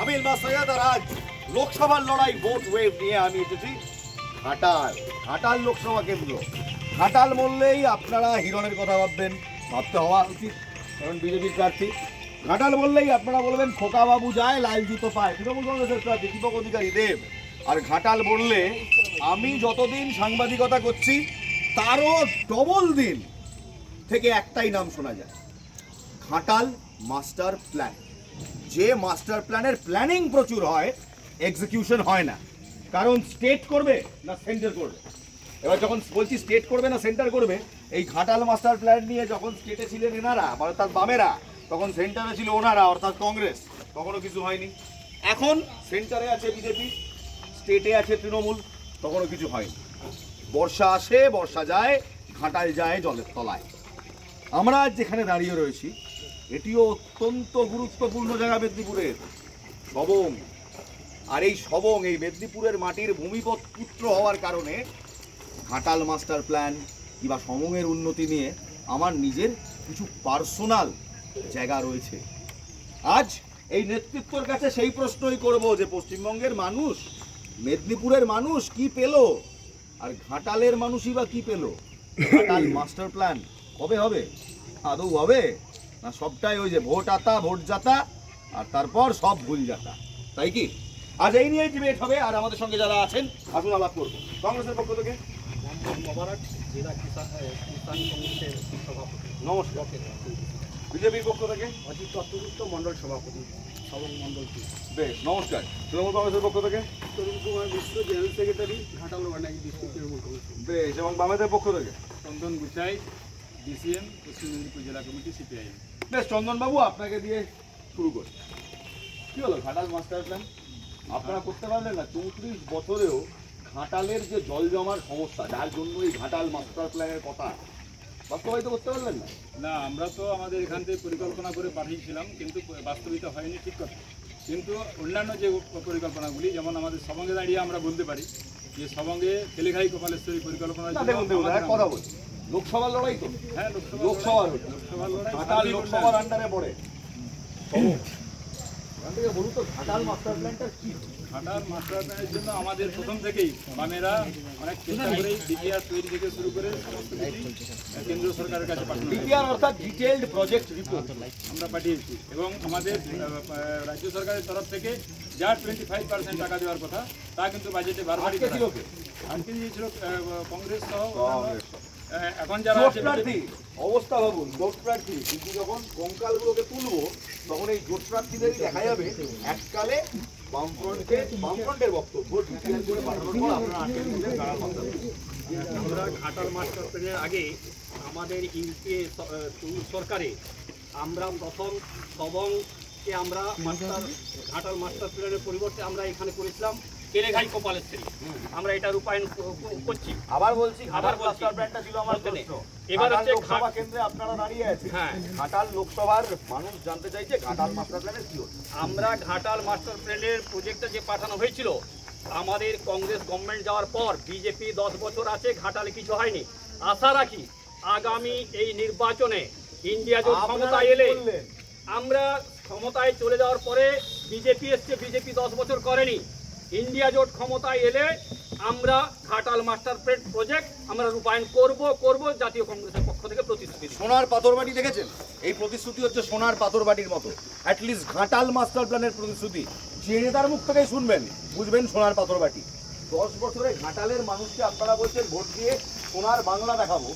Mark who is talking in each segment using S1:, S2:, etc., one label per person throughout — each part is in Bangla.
S1: আমি আজ লোকসভার লড়াই ভোট ওয়েভ নিয়ে আমি এসেছি ঘাটাল লোকসভা কেন্দ্র। ঘাটাল বললেই আপনারা হিরণের কথা ভাববেন, ভাবতে হওয়া উচিত, কারণ বিজেপির প্রার্থী। ঘাটাল বললেই আপনারা বলবেন খোকাবাবু যায় লাল জুতো পায়, তৃণমূল কংগ্রেসের প্রার্থী দীপক অধিকারী দেব। আর ঘাটাল বললে আমি যতদিন সাংবাদিকতা করছি তারও ডবল দিন থেকে একটাই নাম শোনা যায়, ঘাটাল মাস্টার প্ল্যান। যে মাস্টার প্ল্যানের প্ল্যানিং প্রচুর হয়, এক্সিকিউশন হয় না। কারণ স্টেট করবে না সেন্টার করবে। এবার যখন বলছি স্টেট করবে না সেন্টার করবে, এই ঘাটাল মাস্টার প্ল্যান নিয়ে যখন স্টেটে ছিলেন এনারা অর্থাৎ বামেরা, তখন সেন্টারে ছিল ওনারা অর্থাৎ কংগ্রেস, তখনও কিছু হয়নি। এখন সেন্টারে আছে বিজেপি, স্টেটে আছে তৃণমূল, তখনও কিছু হয়নি। বর্ষা আসে বর্ষা যায়, ঘাটাল যায় জলের তলায়। আমরা আজ যেখানে দাঁড়িয়ে রয়েছি এটিও অত্যন্ত গুরুত্বপূর্ণ জায়গা মেদিনীপুরের, সবং। আর এই সবং, এই মেদিনীপুরের মাটির ভূমিপুত্র হওয়ার কারণে ঘাটাল মাস্টার প্ল্যান কিংবা সবংয়ের উন্নতি নিয়ে আমার নিজের কিছু পার্সোনাল জায়গা রয়েছে। আজ এই নেতৃত্বর কাছে সেই প্রশ্নই করব যে পশ্চিমবঙ্গের মানুষ, মেদিনীপুরের মানুষ কি পেল, আর ঘাটালের মানুষই বা কি পেল? ঘাটাল মাস্টার প্ল্যান কবে হবে? আদৌ হবে না সবটাই ওই যে ভোট আতা ভোট যাতা আর তারপর সব ভুল যাতা, তাই কি? আজ এই নিয়ে ডিবেট হবে। আর আমাদের সঙ্গে যারা আছেন আসুন আলাপ করবো। কংগ্রেসের পক্ষ থেকে নমস্কার। বিজেপির পক্ষ থেকে
S2: অজিত চট্টোপাধ্যায় মন্ডল সভাপতি, সবং মন্ডল।
S1: বেশ, নমস্কার। তৃণমূল কংগ্রেসের পক্ষ থেকে
S2: তরুণ কুমার মিশ্র, জেনারেল সেক্রেটারি, ঘাটাল ওয়ার্নাগি ডিস্ট্রিক্ট তৃণমূল কংগ্রেস।
S1: বেশ, এবং বামেদের পক্ষ থেকে
S2: চন্দন গুচাই, ডিসিএম, পশ্চিম মেদিনীপুর জেলা কমিটি, সিপিআইএম।
S1: বেশ, চন্দনবাবু আপনাকে দিয়ে শুরু করি। কি হলো ঘাটাল মাস্টার প্ল্যান আপনারা করতে পারলেন না? 34 বছরেও ঘাটালের যে জল জমার সমস্যা, যার জন্য এই ঘাটাল মাস্টার প্ল্যানের কথা বাস্তবায়িত করতে পারলেন না?
S2: না, আমরা তো আমাদের এখান থেকে পরিকল্পনা করে পাঠিয়েছিলাম, কিন্তু বাস্তবিত হয়নি, ঠিক কথা। কিন্তু অন্যান্য যে পরিকল্পনাগুলি, যেমন আমাদের সবঙ্গে দাঁড়িয়ে আমরা বলতে পারি যে সবঙ্গে তেলেঘাই গোপালেশ্বরী পরিকল্পনা।
S1: কথা বলছি লোকসভার লড়াই তো।
S2: হ্যাঁ,
S1: লোকসভার
S2: লড়াই
S1: ঘাটাল লোকসভার আন্ডারে পড়ে। বলুন তো ঘাটাল মাস্টার প্ল্যানটা কি?
S2: ঘাটাল মাস্টার প্ল্যানের জন্য আমাদের প্রথম থেকেই বামেরা অনেক চেষ্টা করে ডিপিআর তৈরি থেকে শুরু করে সমস্ত কিছু কেন্দ্র সরকারের কাছে পাঠানো।
S1: ডিপিআর অর্থাৎ ডিটেইলড প্রজেক্ট রিপোর্ট আমরা
S2: পাঠিয়েছি, এবং আমাদের রাজ্য সরকারের তরফ থেকে যা 25% টাকা দেওয়ার কথা তা কিন্তু বাজেটে বারবারই আটকে দিয়েছিল কংগ্রেস সহ। এখন যারা
S1: প্রার্থী অবস্থা ভাবুন, জোট প্রার্থী, কিন্তু যখন কঙ্কালগুলোকে তুলবো তখন এই জোট প্রার্থীদেরই দেখা যাবে এককালে বামফ্রন্টের বক্তব্য ডিটেইল করে পাঠানোর পর আপনারা আটকে দিলেন ঘাটাল মাস্টার প্ল্যান।
S3: আমরা ঘাটাল মাস্টার প্ল্যানের আগে আমাদের ইউপিএ সরকারে আমরা প্রথম সবংকে আমরা ঘাটাল মাস্টার প্ল্যানের পরিবর্তে আমরা এখানে করেছিলাম তেলেঘাই কপালেশ্বরী। আমরা এটা রূপায়ণ করছি।
S1: আবার বলছি ঘাটাল মাস্টার প্ল্যানটা ছিল আমার প্রশ্ন।
S3: এবার হচ্ছে
S1: লোকসভা কেন্দ্রে আপনারা দাঁড়িয়ে আছেন।
S3: হ্যাঁ,
S1: ঘাটাল লোকসভার মানুষ জানতে চাইছে ঘাটাল মাস্টার প্ল্যানের কি হচ্ছে।
S3: আমরা ঘাটাল মাস্টার প্ল্যানের প্রজেক্টটা যে পাঠানো হয়েছিল, আমাদের কংগ্রেস গভর্নমেন্ট যাওয়ার পর বিজেপি 10 বছর আছে, ঘাটালে কিছু হয়নি। আশা রাখি আগামী এই নির্বাচনে ইন্ডিয়া জোট ক্ষমতায় এলে, আমরা ক্ষমতায় চলে যাওয়ার পরে বিজেপি এসছে, বিজেপি 10 বছর করেনি। ইন্ডিয়া জোট ক্ষমতায় এলে আমরা ঘাটাল মাস্টার প্ল্যান প্রজেক্ট আমরা রূপায়ণ করব জাতীয় কংগ্রেসের পক্ষ থেকে প্রতিশ্রুতি।
S1: সোনার পাথরবাটি দেখেছেন? এই প্রতিশ্রুতি হচ্ছে সোনার পাথরবাটির মতো। অ্যাটলিস্ট ঘাটাল মাস্টার প্ল্যানের প্রতিশ্রুতি যে নেতার মুখ থেকেই শুনবেন বুঝবেন সোনার পাথরবাটি। 10 বছরে ঘাটালের মানুষকে আপনারা বলছেন ভোট দিয়ে সোনার বাংলা দেখাবো,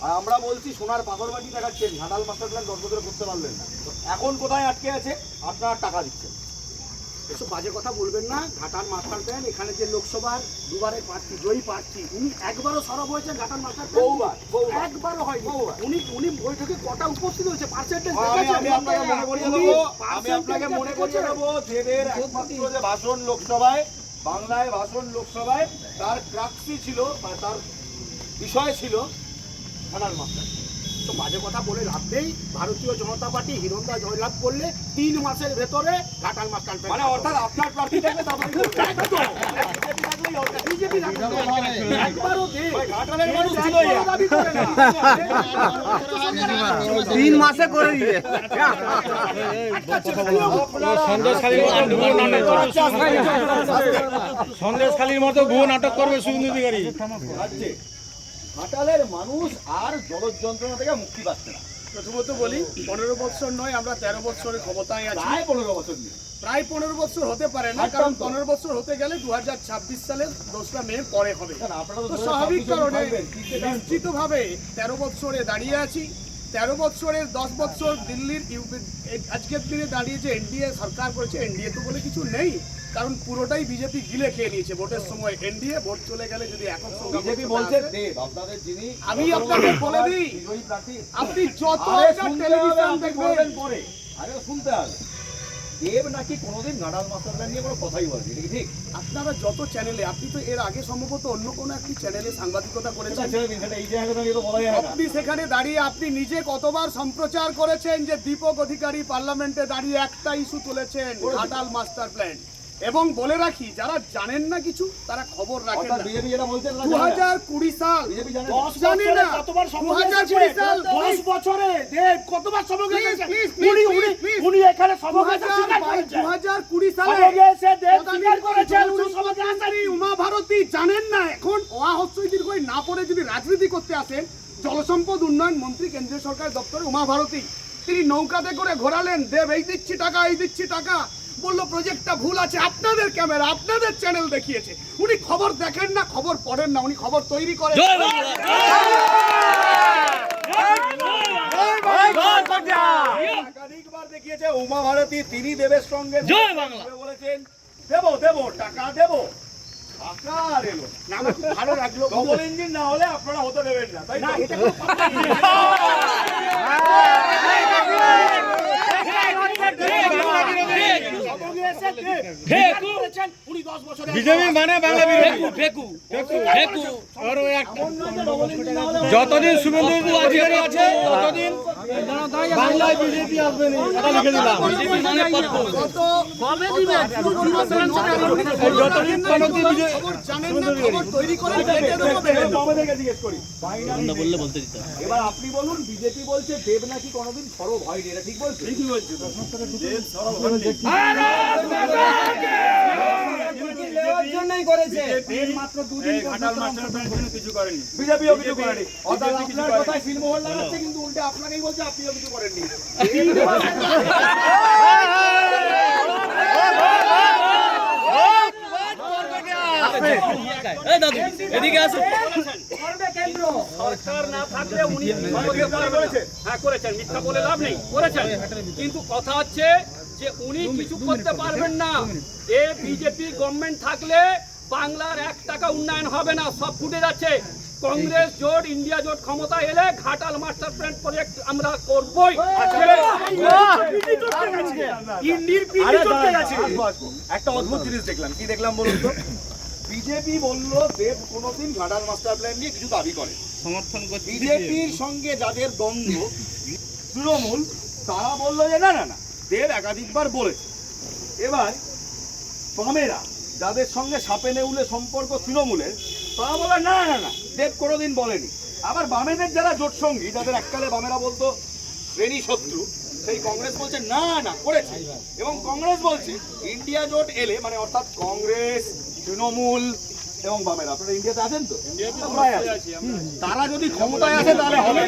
S1: আর আমরা বলছি সোনার পাথরবাটি দেখাচ্ছেন। ঘাটাল মাস্টার প্ল্যান 10 বছরে করতে পারলেন না, এখন কোথায় আটকে আছে? আপনারা টাকা দিচ্ছেন।
S4: এসব বাজে কথা বলবেন না। ঘাটাল মাস্টার প্ল্যান, এখানে যে লোকসভার দুবারে প্রার্থী, জয়ী প্রার্থী, উনি একবারও সরব হয়েছেন ঘাটাল মাস্টার প্ল্যান? একবারও হয়নি। উনি বৈঠকে কটা উপস্থিত হয়েছে, পার্সেন্টেজ
S1: আমি আপনাকে মনে করিয়ে দেবো যেদের একমাত্র যে ভাষণ লোকসভায়, বাংলায় ভাষণ লোকসভায়, তার ক্রাক্সি ছিল বা তার বিষয় ছিল ঘাটাল মাস্টার।
S4: তো বাজে কথা বলে লাভ নেই। ভারতীয় জনতা পার্টি হিরণদা জয়লাভ করলে 3 মাসের ভেতরে ঘাটাল মাস্টার প্ল্যান,
S1: মানে অর্থাৎ আপনার প্রার্থী থাকলে তারপরে
S4: বিজেপি একবারও দেব
S1: ঘাটালের মানুষ ছিল
S4: দাবি করে না।
S5: 3 মাসে করে দিবে।
S1: সন্দেশখালীর মতো ভুয়ো নাটক করবে শুভেন্দু অধিকারী। ঘাটালের মানুষ আর জলজ যন্ত্রণা থেকে মুক্তি পাচ্ছে না।
S4: প্রথমত বলি 15 বছর নয়, আমরা 13 বছরের ক্ষমতায় আছি।
S1: প্রায় 15 বছর নিয়ে
S4: প্রায় 15 বছর হতে পারে না, কারণ 15 বছর হতে গেলে 2026 সালের 2রা মে পরে হবে।
S1: আপনারা
S4: তো স্বাভাবিক কারণে নিশ্চিতভাবে 13 বছরে দাঁড়িয়ে আছি। 13 বছরের 10 বছর দিল্লির আজকের দিনে দাঁড়িয়ে যে এনডিএ সরকার করেছে, এনডিএ তো বলে কিছু নেই, কারণ পুরোটাই বিজেপি গিলে খেয়ে নিয়েছে। ভোটের সময় এনডিএ, ভোট চলে গেলে যদি একক সংখ্যা
S1: বিজেপি বলছে দেব আপনাদের যিনি
S4: আমি আপনাকে বলে দিই,
S1: বিজয়ী প্রার্থী
S4: আপনি যত
S1: টেলিভিশন
S4: টেলিভিশন দেখবেন
S1: পরে আরে শুনতে হবে দেব নাকি কোনোদিন ঘাটাল মাস্টার প্ল্যান নিয়ে কোনো কথাই বলেনি, এটা কি ঠিক?
S4: আপনারা যত চ্যানেলে, আপনি তো এর আগে সম্ভবত অন্য কোনো একটি চ্যানেলে সাংবাদিকতা করেছেন,
S1: এই জায়গাটা দাঁড়িয়ে তো বলা যায় না।
S4: আপনি সেখানে দাঁড়িয়ে আপনি নিজে কতবার সম্প্রচার করেছেন যে দীপক অধিকারী পার্লামেন্টে দাঁড়িয়ে একটা ইস্যু তুলেছেন, ঘাটাল মাস্টার প্ল্যান। এবং বলে রাখি, যারা জানেন না কিছু তারা খবর রাখেন
S1: অর্থাৎ
S4: না।
S1: বিজেপি যেটা বলছে
S4: 2020 সাল,
S1: বিজেপি জানে
S4: 10 জানি না, 2020 সাল,
S6: 10 বছরে দেব কতবার সমাবেশ
S4: Please,
S6: করেছেন?
S4: please, please,
S6: উনি-
S4: please,
S6: উনি এখানে সমাবেশ স্বীকার
S4: 2020 সালে
S6: সমাবেশে এসে দেব স্বীকার করেছেন উনি সমাবেশে আসেন।
S4: জলসম্পদ উমা ভারতী জানেন না। এখন অহস্যই দীর্ঘই না পড়ে যদি রাজনীতি করতে আসেন, জলসম্পদ উন্নয়ন মন্ত্রী কেন্দ্রীয় সরকার দপ্তরে উমা ভারতী, তিনি নৌকাতে করে ঘোরালেন, দেব এই দিচ্ছি টাকা, এই দিচ্ছি টাকা, বললো প্রজেক্টটা ভুল আছে, আপনাদের ক্যামেরা আপনাদের চ্যানেল দেখিয়েছে। উনি খবর দেখেন না, খবর পড়েন না, উনি খবর তৈরি করেন।
S1: একাধিকবার দেখিয়েছে উমা ভারতী, তিনি দেবের সঙ্গে বলেছেন দেবো দেবো টাকা দেবো, টাকা আর এলো না।
S4: না, আমার খুব ভালো লাগলো।
S1: ডবল ইঞ্জিন না হলে আপনারা হতে দেবেন না, তাই
S4: না,
S1: না?
S4: এটা কোনো কথা নয়।
S6: সমাবেশে দেব স্বীকার করেছেন উনি 10 বছরে
S5: বিজেপি মানে বাংলা বিরোধী। যতদিন শুভেন্দু অধিকারী আছে ততদিন বাংলায় বিজেপি আসবে না, এটা লিখে দিলাম। যতদিন পর্যন্ত
S4: খবর জানেন না, খবর তৈরি করেন, কেটে দেবো, বেঁধে দেবো।
S1: বাবাদেরকে জিজ্ঞেস করি এবার আপনি বলুন, বিজেপি বলছে দেব নাকি কোনোদিন সরব হয়নি, এটা ঠিক বলছে? ঠিকই বলছে। দেব সরব হয়নি।
S2: এই ঘাটাল মাস্টার প্ল্যান জন্য কিছু করেনি।
S1: বিজেপিও কিছু করেনি। অর্থাৎ আপনার কথায় সিলমোহর লাগাচ্ছে, কিন্তু উল্টে আপনাকেই বলছে আপনিও কিছু করেননি।
S3: সরকার না থাকলে উনি হ্যাঁ করেছেন, মিথ্যা বলে লাভ নেই, করেছেন। কিন্তু কথা হচ্ছে যে উনি কিছু করতে পারবেন না। এ বিজেপি গভর্নমেন্ট থাকলে বাংলার 1 টাকা উন্নয়ন হবে না, সব ফুটে যাচ্ছে। কংগ্রেস জোট, ইন্ডিয়া জোট ক্ষমতা এলে ঘাটাল মাস্টার প্ল্যান প্রজেক্ট আমরা করবই।
S1: আরে দাঁড়ান, আসবো, আসবো। একটা অদ্ভুত জিনিস দেখলাম, কি দেখলাম বলুন তো? বিজেপি বললো দেব কোনোদিন ঘাটাল মাস্টার প্ল্যান নিয়ে কিছু দাবি করে, সমর্থন করে। বিজেপির সঙ্গে যাদের দ্বন্দ্ব তৃণমূল, তারা বললো যে না না না, দেব একাধিকবার বলেছে। এবার বামেরা, যাদের সঙ্গে সাপে নেউলে সম্পর্ক তৃণমূলের, তারা বলে না না না, দেব কোনোদিন বলেনি। আবার বামেদের যারা জোট সঙ্গী, যাদের এককালে বামেরা বলতো শ্রেণী শত্রু, সেই কংগ্রেস বলছে না না করেছে। এবং কংগ্রেস বলছে ইন্ডিয়া জোট এলে, মানে অর্থাৎ কংগ্রেস, তৃণমূল এবং বামেরা, আপনারা ইন্ডিয়াতে আছেন তো? প্রায় আছেন। তারা যদি ক্ষমতায় আসে তাহলে হবে।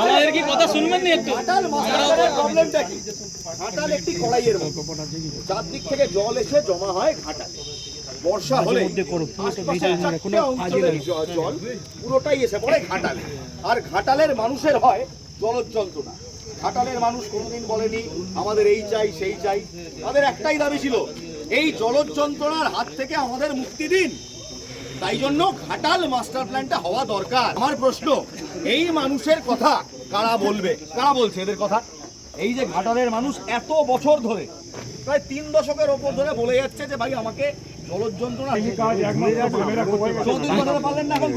S5: আমাদের কি কথা শুনবেন না একটু?
S1: প্রবলেমটা কি? ঘাটাল একটি কড়াইয়ের মতো, চারদিক থেকে জল এসে জমা হয় ঘাটালে। বর্ষা হলে আশপাশের 4টে অঞ্চলের জল পুরোটাই এসে পড়ে ঘাটালে। আর ঘাটালের মানুষের হয় জলজ যন্ত্রণা। ঘাটালের মানুষ কোনোদিন বলেনি আমাদের এই চাই সেই চাই, তাদের একটাই দাবি ছিল এই জলজ যন্ত্রণার হাত থেকে আমাদের মুক্তি দিন। তাই জন্য ঘাটাল মাস্টার প্ল্যানটা হওয়া দরকার। আমার প্রশ্ন, এই মানুষের কথা কারা বলবে, কারা বলছে এদের কথা? এই যে ঘাটালের মানুষ এত বছর ধরে, প্রায় 3 দশকের ওপর ধরে বলে যাচ্ছে যে ভাই আমাকে জলজ যন্ত্রণা পারলেন না এখন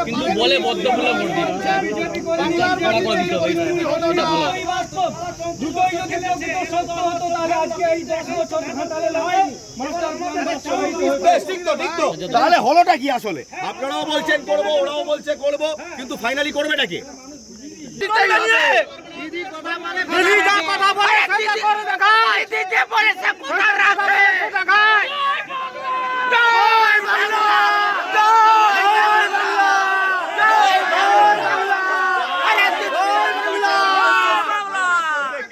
S5: কিন্তু বলে বদ্ধমূলক ভোট দিন।
S1: তাহলে হলোটা কি আসলে? আপনারাও বলছেন করবো, ওরাও বলছে করবো, কিন্তু ফাইনালি করবেটা কি?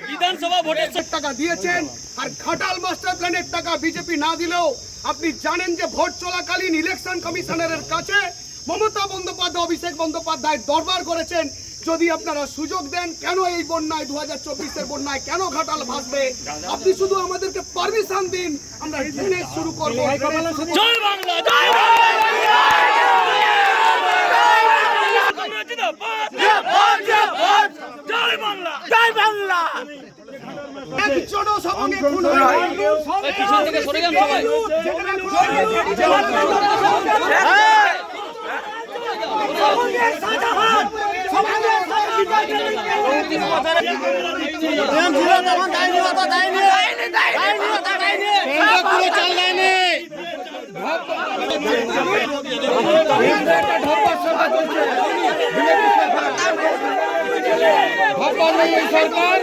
S5: বিধানসভা ভোটের
S4: টাকা দিয়েছেন, আর ঘাটাল মাস্টার প্ল্যানের টাকা বিজেপি না দিলেও আপনি জানেন যে ভোট চলাকালীন ইলেকশন কমিশনারের কাছে মমতা বন্দ্যোপাধ্যায়, অভিষেক বন্দ্যোপাধ্যায় দরবার করেছেন, যদি আপনারা সুযোগ দেন কেন এই বন্যায় 2024-এর বন্যায় কেন ঘাটাল ভাসবে, আপনি শুধু আমাদেরকে পারমিশন দিন, আমরা ড্রেনেজ শুরু করবো।
S5: জয় বাংলা, জয় বাংলা, জয় বাংলা।
S4: একজনও সঙ্গে খুন হয়নি।
S5: পিছন থেকে সরে যান সবাই। সরকার